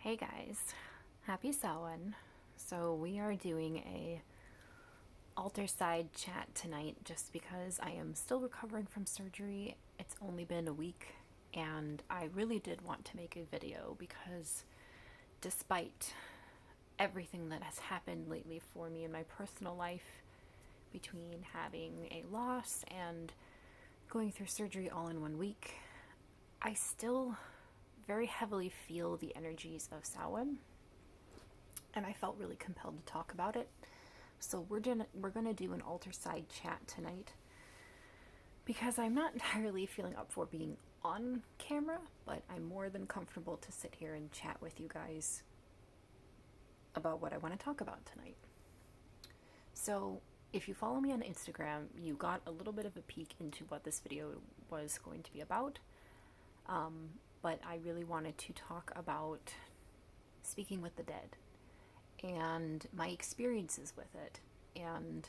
Hey guys, happy Samhain. So we are doing a altar side chat tonight just because I am still recovering from surgery. It's only been a week and I really did want to make a video because despite everything that has happened lately for me in my personal life, between having a loss and going through surgery all in 1 week, I still very heavily feel the energies of Samhain, and I felt really compelled to talk about it. So we're gonna do an altar side chat tonight because I'm not entirely feeling up for being on camera, but I'm more than comfortable to sit here and chat with you guys about what I want to talk about tonight. So if you follow me on Instagram, you got a little bit of a peek into what this video was going to be about. But I really wanted to talk about speaking with the dead and my experiences with it and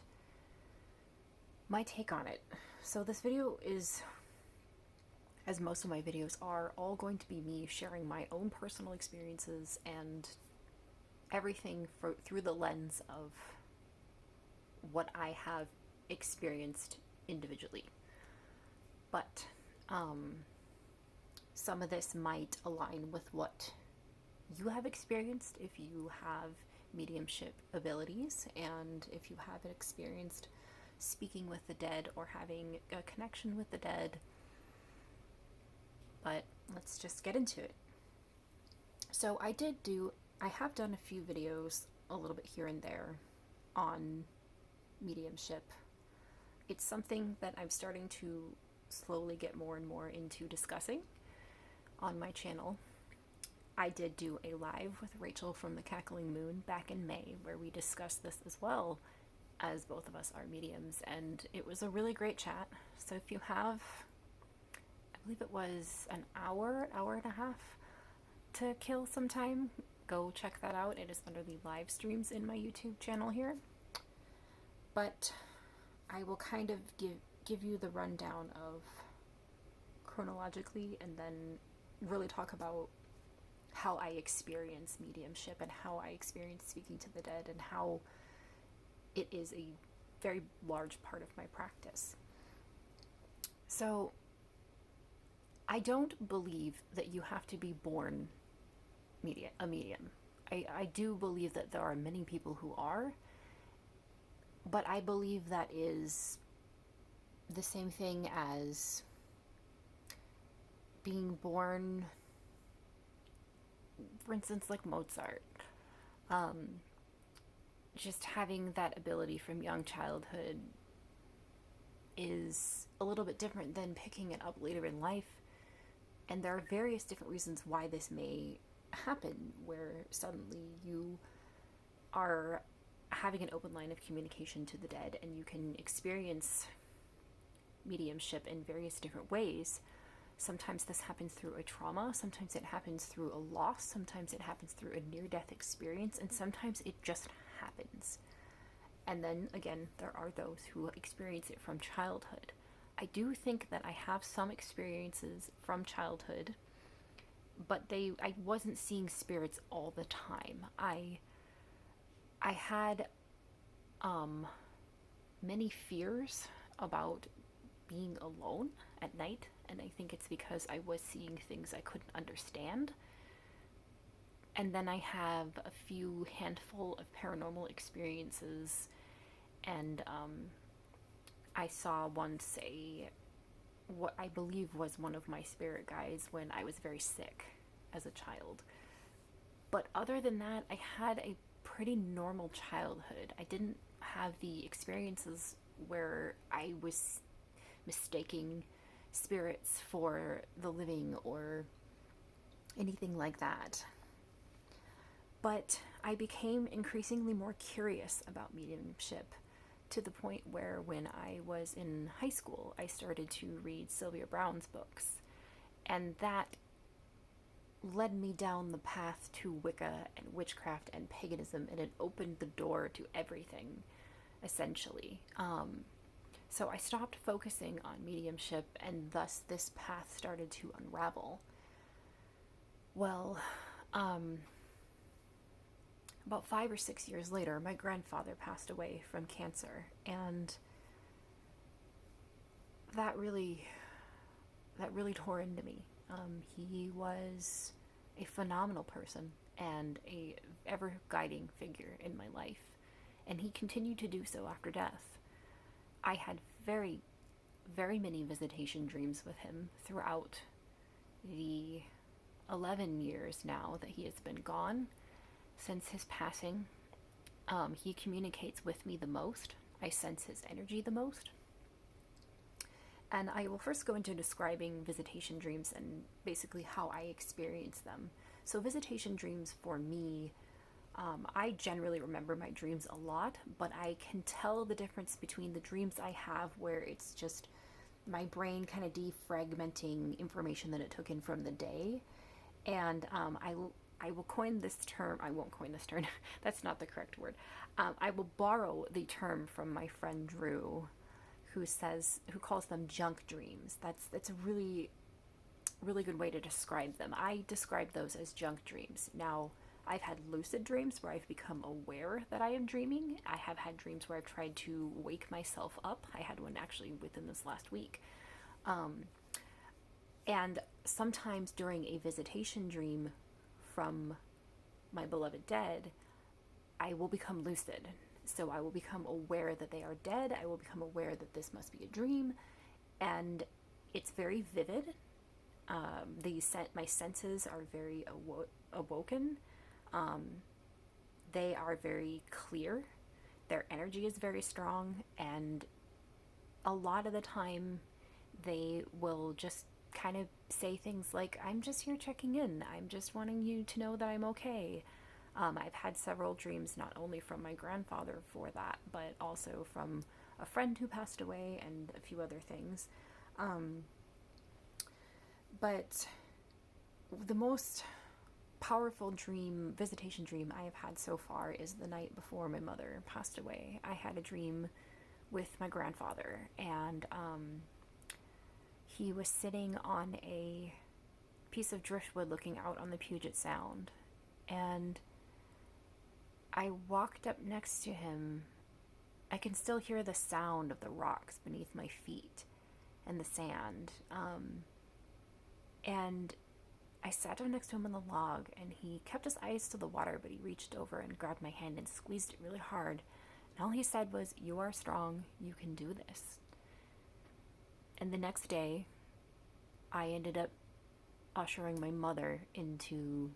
my take on it. So this video is, as most of my videos are, all going to be me sharing my own personal experiences and everything through the lens of what I have experienced individually. But some of this might align with what you have experienced if you have mediumship abilities and if you haven't experienced speaking with the dead or having a connection with the dead. But let's just get into it. So I have done a few videos a little bit here and there on mediumship. It's something that I'm starting to slowly get more and more into discussing on my channel. I did do a live with Rachel from the Cackling Moon back in May where we discussed this as well, as both of us are mediums, and it was a really great chat. So if you have, I believe it was an hour and a half to kill some time, go check that out. It is under the live streams in my YouTube channel here. But I will kind of give you the rundown of chronologically and then really talk about how I experience mediumship and how I experience speaking to the dead and how it is a very large part of my practice. So I don't believe that you have to be born a medium. I do believe that there are many people who are, but I believe that is the same thing as being born, for instance, like Mozart. Just having that ability from young childhood is a little bit different than picking it up later in life. And there are various different reasons why this may happen, where suddenly you are having an open line of communication to the dead and you can experience mediumship in various different ways. Sometimes this happens through a trauma, sometimes it happens through a loss, sometimes it happens through a near-death experience, and sometimes it just happens. And then again, there are those who experience it from childhood. I do think that I have some experiences from childhood, but I wasn't seeing spirits all the time. I had many fears about being alone at night, and I think it's because I was seeing things I couldn't understand. And then I have a few handful of paranormal experiences, and I saw once what I believe was one of my spirit guides when I was very sick as a child. But other than that, I had a pretty normal childhood. I didn't have the experiences where I was mistaking spirits for the living or anything like that. But I became increasingly more curious about mediumship to the point where when I was in high school, I started to read Sylvia Browne's books, and that led me down the path to Wicca and witchcraft and paganism, and it opened the door to everything, essentially. So I stopped focusing on mediumship, and thus this path started to unravel. Well, about 5 or 6 years later, my grandfather passed away from cancer, and that really tore into me. He was a phenomenal person and a ever guiding figure in my life, and he continued to do so after death. I had very, very many visitation dreams with him throughout the 11 years now that he has been gone since his passing. He communicates with me the most. I sense his energy the most. And I will first go into describing visitation dreams and basically how I experience them. So, visitation dreams for me, I generally remember my dreams a lot, but I can tell the difference between the dreams I have where it's just my brain kind of defragmenting information that it took in from the day. And I will coin this term. I won't coin this term. That's not the correct word. I will borrow the term from my friend Drew, who calls them junk dreams. That's a really good way to describe them. I describe those as junk dreams. Now, I've had lucid dreams where I've become aware that I am dreaming. I have had dreams where I've tried to wake myself up. I had one actually within this last week. And sometimes during a visitation dream from my beloved dead, I will become lucid. So I will become aware that they are dead. I will become aware that this must be a dream. And it's very vivid. My senses are very awoken. They are very clear. Their energy is very strong. And a lot of the time, they will just kind of say things like, I'm just here checking in. I'm just wanting you to know that I'm okay. I've had several dreams, not only from my grandfather for that, but also from a friend who passed away and a few other things. But the most powerful visitation dream I have had so far is the night before my mother passed away. I had a dream with my grandfather, and he was sitting on a piece of driftwood looking out on the Puget Sound, and I walked up next to him. I can still hear the sound of the rocks beneath my feet and the sand. And I sat down next to him on the log, and he kept his eyes to the water, but he reached over and grabbed my hand and squeezed it really hard. And all he said was, "You are strong. You can do this." And the next day, I ended up ushering my mother into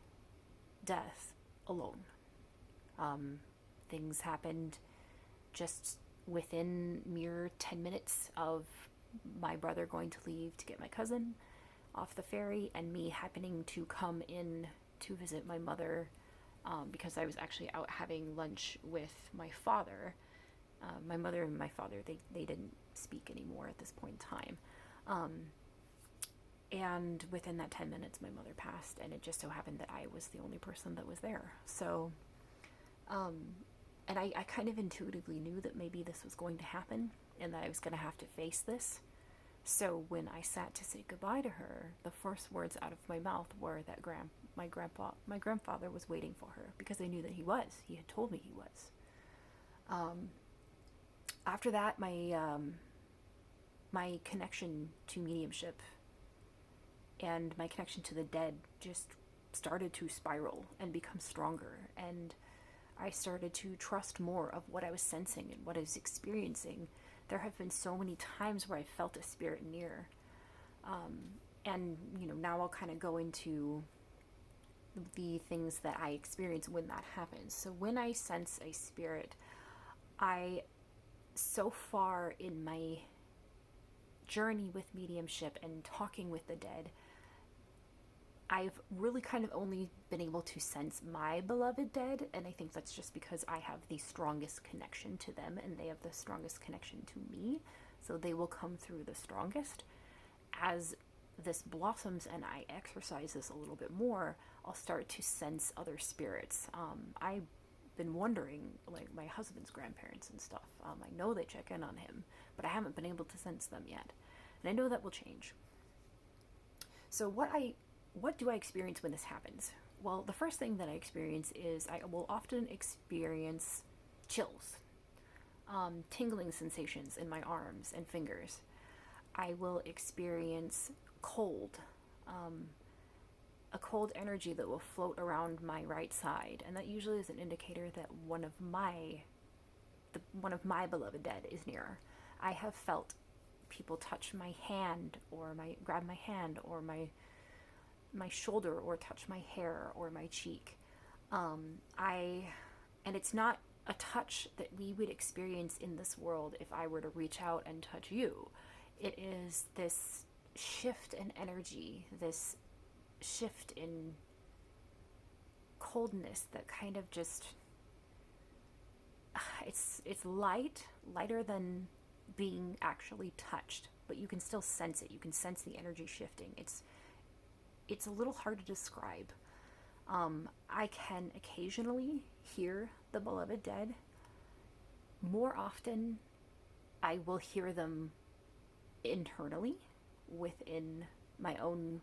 death alone. Things happened just within mere 10 minutes of my brother going to leave to get my cousin off the ferry and me happening to come in to visit my mother because I was actually out having lunch with my father. My mother and my father, they didn't speak anymore at this point in time. And within that 10 minutes, my mother passed, and it just so happened that I was the only person that was there. So, and I kind of intuitively knew that maybe this was going to happen and that I was going to have to face this. So when I sat to say goodbye to her, the first words out of my mouth were that my grandfather was waiting for her, because I knew that he was. He had told me he was. After that, my connection to mediumship and my connection to the dead just started to spiral and become stronger, and I started to trust more of what I was sensing and what I was experiencing. There have been so many times where I felt a spirit near. And, now I'll kind of go into the things that I experience when that happens. So when I sense a spirit, so far in my journey with mediumship and talking with the dead, I've really kind of only been able to sense my beloved dead, and I think that's just because I have the strongest connection to them and they have the strongest connection to me, so they will come through the strongest. As this blossoms and I exercise this a little bit more, I'll start to sense other spirits. I've been wondering, like my husband's grandparents and stuff, I know they check in on him, but I haven't been able to sense them yet, and I know that will change. So what I what do I experience when this happens? Well, the first thing that I experience is I will often experience chills, tingling sensations in my arms and fingers. I will experience cold, um, a cold energy that will float around my right side, and that usually is an indicator that one of my beloved dead is near. I have felt people touch my hand or grab my hand or my shoulder or touch my hair or my cheek. I and it's not a touch that we would experience in this world if I were to reach out and touch you. It is this shift in energy, this shift in coldness that kind of just it's lighter than being actually touched, but you can still sense it. You can sense the energy shifting. It's a little hard to describe. I can occasionally hear the beloved dead. More often, I will hear them internally within my own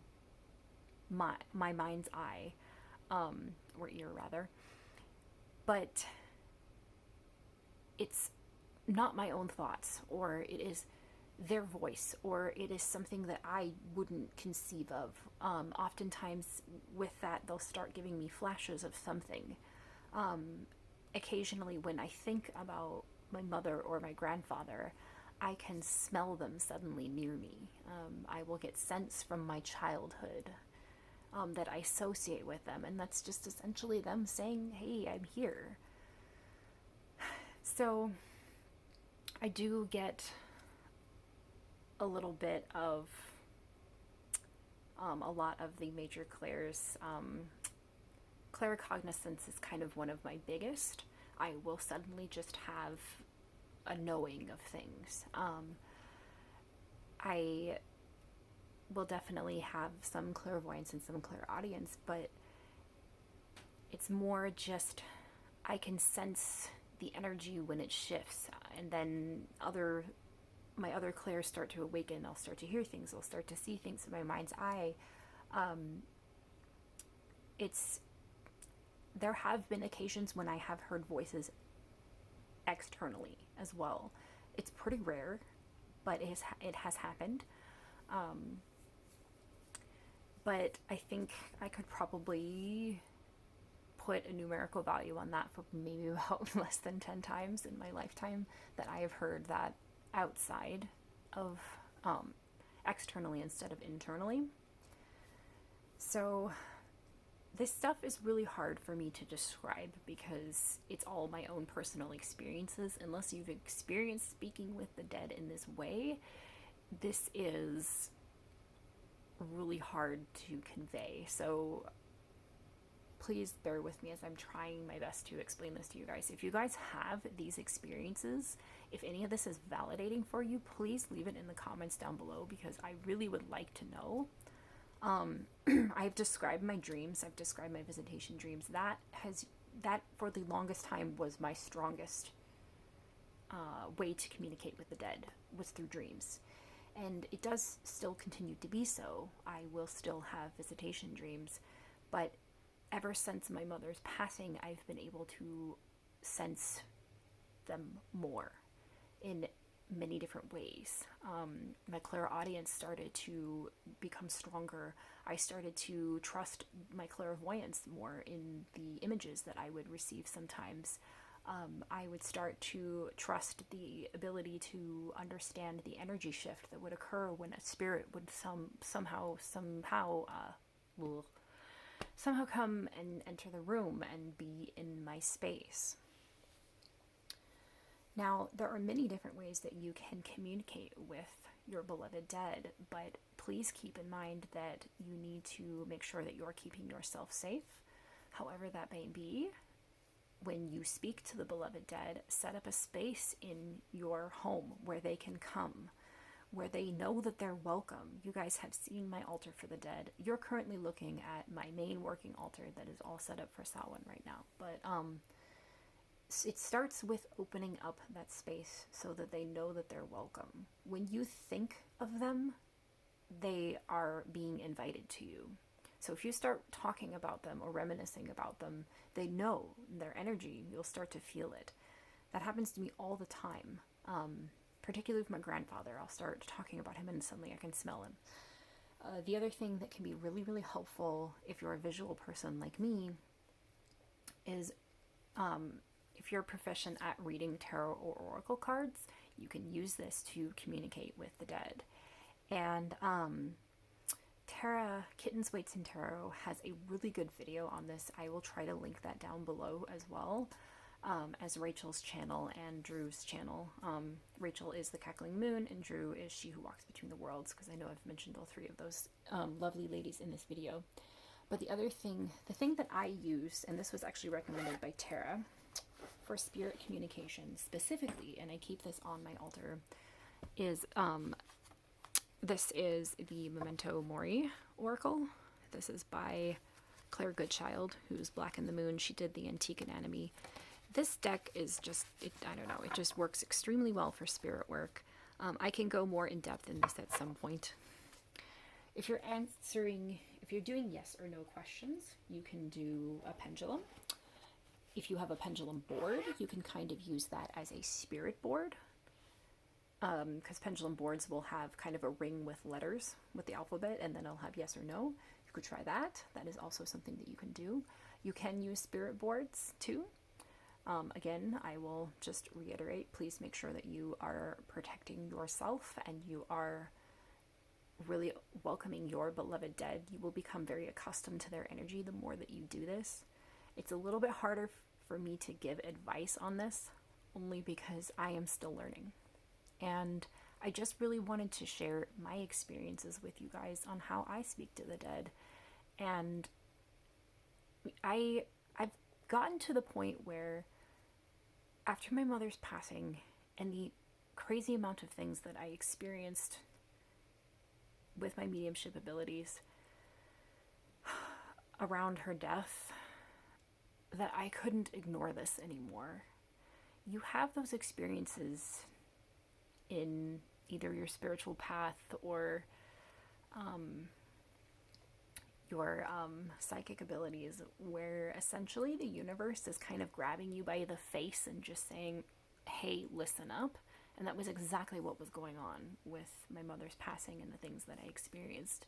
my mind's eye, or ear rather. But it's not my own thoughts, or it is their voice, or it is something that I wouldn't conceive of. Oftentimes, with that, they'll start giving me flashes of something. Occasionally, when I think about my mother or my grandfather, I can smell them suddenly near me. I will get scents from my childhood that I associate with them, and that's just essentially them saying, "Hey, I'm here." So I do get a little bit of a lot of the major clairs. Claircognizance is kind of one of my biggest. I will suddenly just have a knowing of things. I will definitely have some clairvoyance and some clairaudience, but it's more just I can sense the energy when it shifts, and then my other clairs start to awaken. I'll start to hear things. I'll start to see things in my mind's eye. There have been occasions when I have heard voices externally as well. It's pretty rare, but it has happened. But I think I could probably put a numerical value on that for maybe about less than 10 times in my lifetime that I have heard that outside of externally instead of internally. So this stuff is really hard for me to describe because it's all my own personal experiences. Unless you've experienced speaking with the dead in this way, this is really hard to convey. So please bear with me as I'm trying my best to explain this to you guys. If you guys have these experiences, if any of this is validating for you, please leave it in the comments down below because I really would like to know. I've described my dreams. I've described my visitation dreams. That for the longest time was my strongest way to communicate with the dead, was through dreams. And it does still continue to be so. I will still have visitation dreams, but ever since my mother's passing, I've been able to sense them more in many different ways. My clairaudience started to become stronger. I started to trust my clairvoyance more in the images that I would receive sometimes. I would start to trust the ability to understand the energy shift that would occur when a spirit would somehow come and enter the room and be in my space. Now, there are many different ways that you can communicate with your beloved dead, but please keep in mind that you need to make sure that you're keeping yourself safe, however that may be. When you speak to the beloved dead, set up a space in your home where they can come, where they know that they're welcome. You guys have seen my altar for the dead. You're currently looking at my main working altar that is all set up for Samhain right now. But it starts with opening up that space so that they know that they're welcome. When you think of them, they are being invited to you. So if you start talking about them or reminiscing about them, they know their energy. You'll start to feel it. That happens to me all the time, particularly with my grandfather. I'll start talking about him and suddenly I can smell him. The other thing that can be really, really helpful if you're a visual person like me is if you're proficient at reading tarot or oracle cards, you can use this to communicate with the dead. And Tara, Kittens, Waits, and Tarot has a really good video on this. I will try to link that down below as well, as Rachel's channel and Drew's channel. Rachel is the Cackling Moon, and Drew is She Who Walks Between the Worlds, because I know I've mentioned all three of those lovely ladies in this video. But the other thing, the thing that I use, and this was actually recommended by Tara for spirit communication specifically, and I keep this on my altar, is this is the Memento Mori Oracle. This is by Claire Goodchild, who's Black in the Moon. She did the Antique Anatomy. This deck is just, I don't know, it just works extremely well for spirit work. I can go more in depth in this at some point. If you're doing yes or no questions, you can do a pendulum. If you have a pendulum board, you can kind of use that as a spirit board. Because pendulum boards will have kind of a ring with letters with the alphabet, and then it'll have yes or no. You could try that. That is also something that you can do. You can use spirit boards too. Again, I will just reiterate, please make sure that you are protecting yourself and you are really welcoming your beloved dead. You will become very accustomed to their energy the more that you do this. It's a little bit harder for me to give advice on this, only because I am still learning. And I just really wanted to share my experiences with you guys on how I speak to the dead. And I've gotten to the point where after my mother's passing and the crazy amount of things that I experienced with my mediumship abilities around her death, that I couldn't ignore this anymore. You have those experiences in either your spiritual path or your psychic abilities, where essentially the universe is kind of grabbing you by the face and just saying, hey, listen up. And that was exactly what was going on with my mother's passing and the things that I experienced.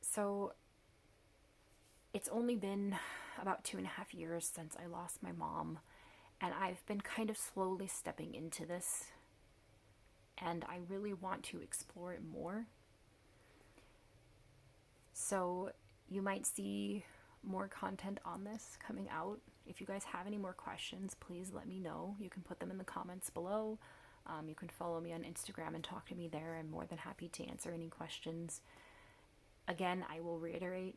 So it's only been about 2.5 years since I lost my mom, and I've been kind of slowly stepping into this, and I really want to explore it more. So you might see more content on this coming out. If you guys have any more questions, please let me know. You can put them in the comments below. You can follow me on Instagram and talk to me there. I'm more than happy to answer any questions. Again, I will reiterate,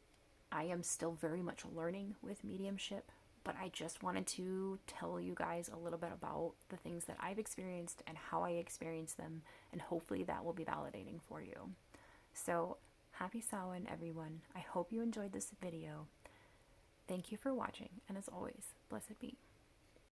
I am still very much learning with mediumship, but I just wanted to tell you guys a little bit about the things that I've experienced and how I experienced them, and hopefully that will be validating for you. So, happy Samhain, everyone. I hope you enjoyed this video. Thank you for watching, and as always, blessed be.